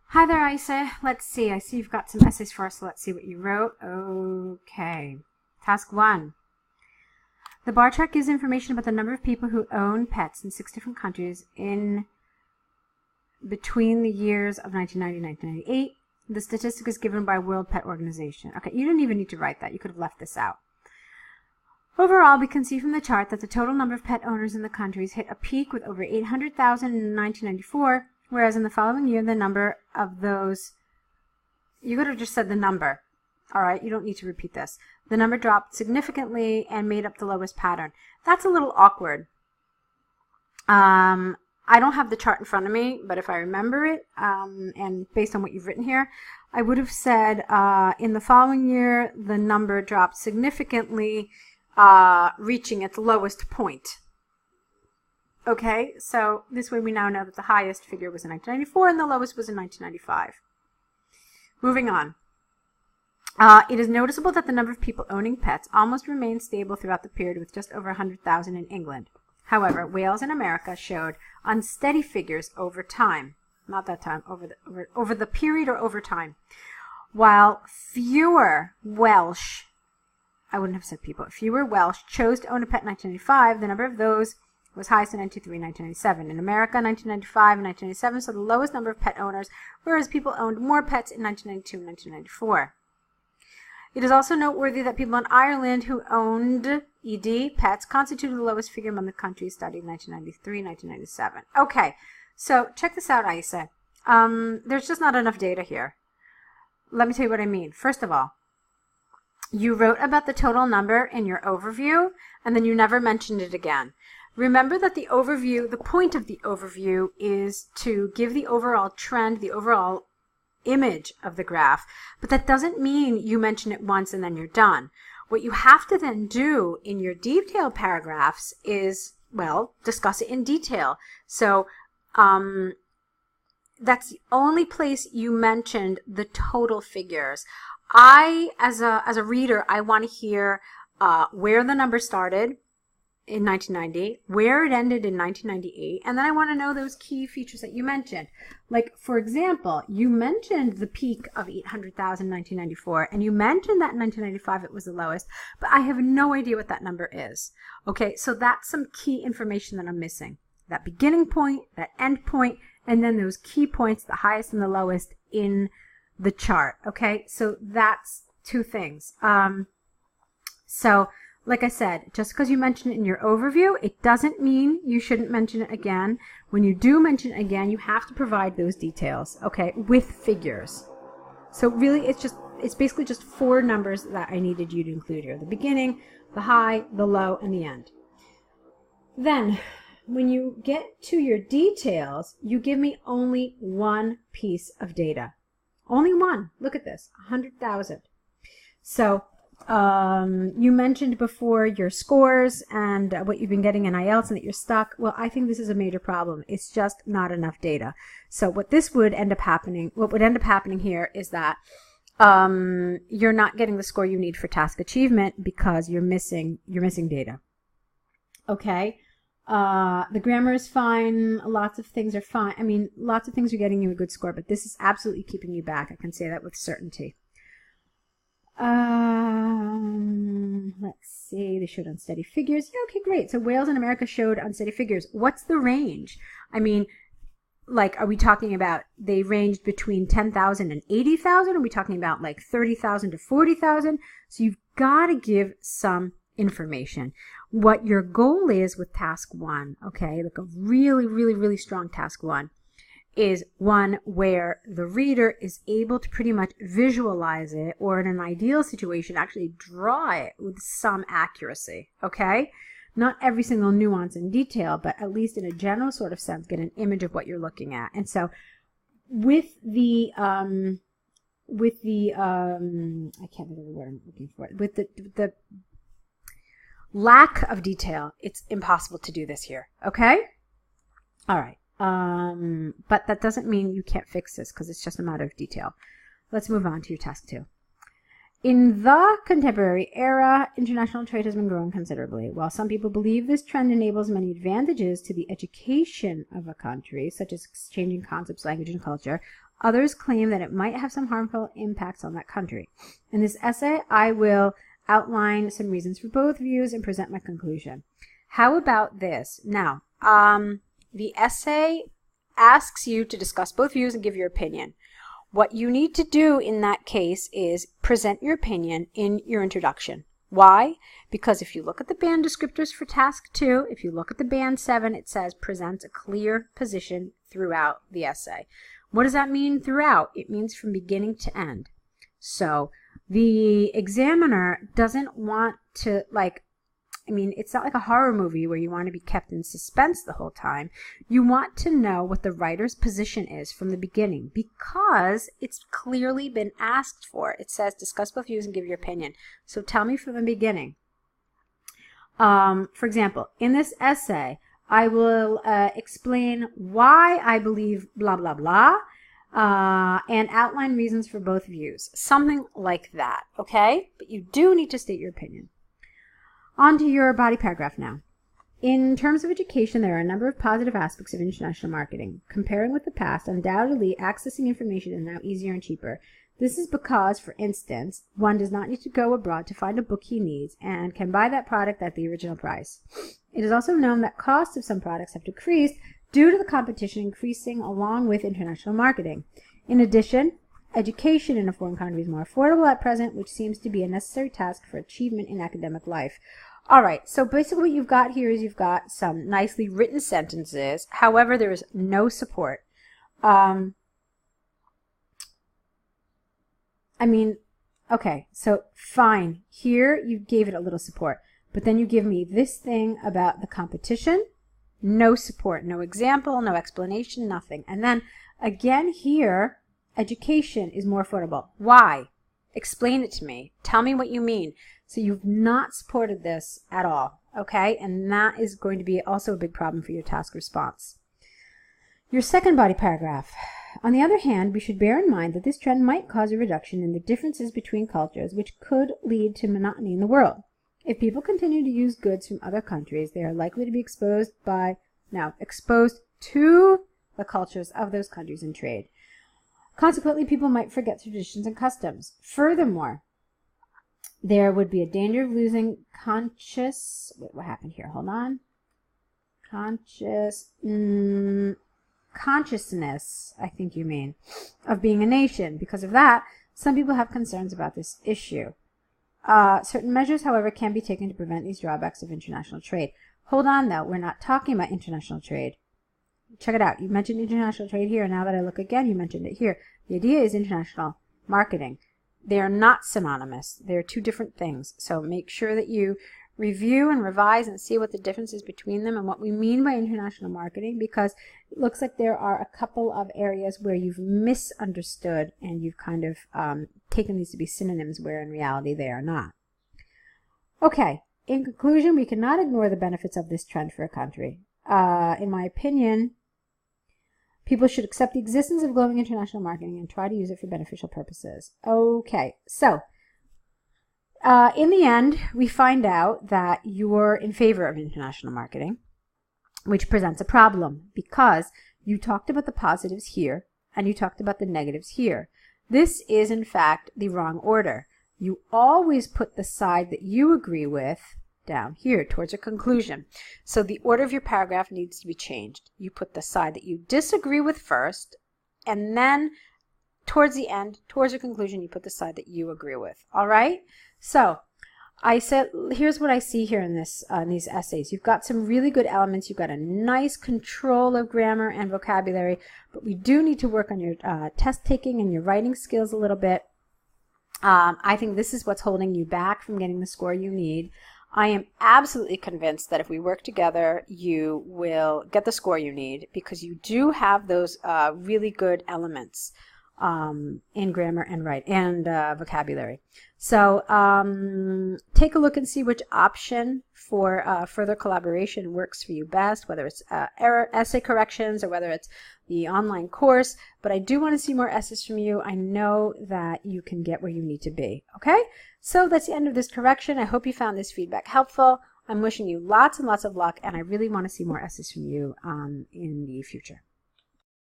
Hi there, Ayse. Let's see. I see you've got some essays for us, so let's see what you wrote. Okay. Task 1. The bar chart gives information about the number of people who own pets in 6 different countries in between the years of 1990 and 1998. The statistic is given by World Pet Organization. Okay, you didn't even need to write that. You could have left this out. Overall, we can see from the chart that the total number of pet owners in the countries hit a peak with over 800,000 in 1994, whereas in the following year, the number of those, you could have just said the number, all right? You don't need to repeat this. The number dropped significantly and made up the lowest pattern. That's a little awkward. I don't have the chart in front of me, but if I remember it, and based on what you've written here, I would have said in the following year, the number dropped significantly, reaching its lowest point. Okay, so this way we now know that the highest figure was in 1994 and the lowest was in 1995. Moving on. It is noticeable that the number of people owning pets almost remained stable throughout the period, with just over 100,000 in England. However, Wales and America showed unsteady figures over time. Not that time, over the period or over time. While fewer Welsh, I wouldn't have said people, fewer Welsh chose to own a pet in 1995, the number of those was highest in 1993 and 1997. In America, 1995 and 1997 saw the lowest number of pet owners, whereas people owned more pets in 1992 and 1994. It is also noteworthy that people in Ireland who owned pets constituted the lowest figure among the countries studied in 1993 and 1997. Okay, so check this out, Ayse. There's just not enough data here. Let me tell you what I mean. First of all, you wrote about the total number in your overview, and then you never mentioned it again. Remember that the overview, the point of the overview is to give the overall trend, the overall image of the graph, but that doesn't mean you mention it once and then you're done. What you have to then do in your detailed paragraphs is, well, discuss it in detail. So that's the only place you mentioned the total figures. As a reader, I want to hear where the number started in 1990, where it ended in 1998, and then I want to know those key features that you mentioned. Like, for example, you mentioned the peak of 800,000 in 1994, and you mentioned that in 1995 it was the lowest, but I have no idea what that number is. Okay, so that's some key information that I'm missing. That beginning point, that end point, and then those key points, the highest and the lowest in the chart. Okay, so that's two things. Like I said, just because you mention it in your overview, it doesn't mean you shouldn't mention it again. When you do mention it again, you have to provide those details, okay, with figures. So really, it's basically just 4 numbers that I needed you to include here: the beginning, the high, the low, and the end. Then, when you get to your details, you give me only one piece of data. Only one. Look at this, 100,000. So, you mentioned before your scores and what you've been getting in IELTS and that you're stuck. Well, I think this is a major problem. It's just not enough data. So what would end up happening here is that you're not getting the score you need for task achievement because you're missing data. Okay? The grammar is fine. Lots of things are fine. I mean, lots of things are getting you a good score, but this is absolutely keeping you back. I can say that with certainty. Let's see, they showed unsteady figures. Yeah, okay, great. So Wales and America showed unsteady figures. What's the range? I mean, like, are we talking about they ranged between 10,000 and 80,000? Are we talking about like 30,000 to 40,000? So you've got to give some information. What your goal is with task 1, okay, like a really, really, really strong task 1, is one where the reader is able to pretty much visualize it, or in an ideal situation, actually draw it with some accuracy, okay? Not every single nuance and detail, but at least in a general sort of sense, get an image of what you're looking at. And so with the I can't think of the word I'm looking for, with the lack of detail, it's impossible to do this here, okay? All right. But that doesn't mean you can't fix this, because it's just a matter of detail. Let's move on to your task 2. In the contemporary era, international trade has been growing considerably. While some people believe this trend enables many advantages to the education of a country, such as exchanging concepts, language, and culture, Others claim that it might have some harmful impacts on that country. In this essay, I will outline some reasons for both views and present my conclusion. How about this? Now, the essay asks you to discuss both views and give your opinion. What you need to do in that case is present your opinion in your introduction. Why? Because if you look at the band descriptors for task 2, if you look at the band 7, it says present a clear position throughout the essay. What does that mean throughout? It means from beginning to end. So the examiner doesn't want to, it's not like a horror movie where you want to be kept in suspense the whole time. You want to know what the writer's position is from the beginning because it's clearly been asked for. It says discuss both views and give your opinion. So tell me from the beginning. For example, in this essay, I will explain why I believe blah, blah, blah, and outline reasons for both views. Something like that, okay? But you do need to state your opinion. On to your body paragraph now. In terms of education, there are a number of positive aspects of international marketing. Comparing with the past, undoubtedly accessing information is now easier and cheaper. This is because, for instance, one does not need to go abroad to find a book he needs and can buy that product at the original price. It is also known that costs of some products have decreased due to the competition increasing along with international marketing. In addition, education in a foreign country is more affordable at present, which seems to be a necessary task for achievement in academic life. All right, so basically what you've got here is you've got some nicely written sentences. However, there is no support. Okay, so fine. Here you gave it a little support, but then you give me this thing about the competition. No support, no example, no explanation, nothing. And then again here, education is more affordable. Why? Explain it to me. Tell me what you mean. So you've not supported this at all, okay? And that is going to be also a big problem for your task response. Your second body paragraph. On the other hand, we should bear in mind that this trend might cause a reduction in the differences between cultures, which could lead to monotony in the world. If people continue to use goods from other countries, they are likely to be exposed to the cultures of those countries in trade. Consequently, people might forget traditions and customs. Furthermore, there would be a danger of losing consciousness, I think you mean, of being a nation. Because of that, some people have concerns about this issue. Certain measures, however, can be taken to prevent these drawbacks of international trade. Hold on, though. We're not talking about international trade. Check it out. You mentioned international trade here, and now that I look again, you mentioned it here. The idea is international marketing. They are not synonymous. They're two different things. So make sure that you review and revise and see what the difference is between them and what we mean by international marketing, because it looks like there are a couple of areas where you've misunderstood and you've kind of taken these to be synonyms where in reality they are not. Okay, in conclusion, we cannot ignore the benefits of this trend for a country. In my opinion, people should accept the existence of global international marketing and try to use it for beneficial purposes. Okay, so in the end, we find out that you're in favor of international marketing, which presents a problem because you talked about the positives here and you talked about the negatives here. This is, in fact, the wrong order. You always put the side that you agree with down here towards a conclusion. So the order of your paragraph needs to be changed. You put the side that you disagree with first, and then towards the end, towards a conclusion, you put the side that you agree with. All right? So I said, here's what I see here in these essays. You've got some really good elements. You've got a nice control of grammar and vocabulary, but we do need to work on your test taking and your writing skills a little bit. I think this is what's holding you back from getting the score you need. I am absolutely convinced that if we work together, you will get the score you need because you do have those really good elements in grammar and vocabulary. So take a look and see which option for further collaboration works for you best, whether it's essay corrections or whether it's the online course. But I do want to see more essays from you. I know that you can get where you need to be. Okay? So that's the end of this correction. I hope you found this feedback helpful. I'm wishing you lots and lots of luck, and I really want to see more essays from you in the future.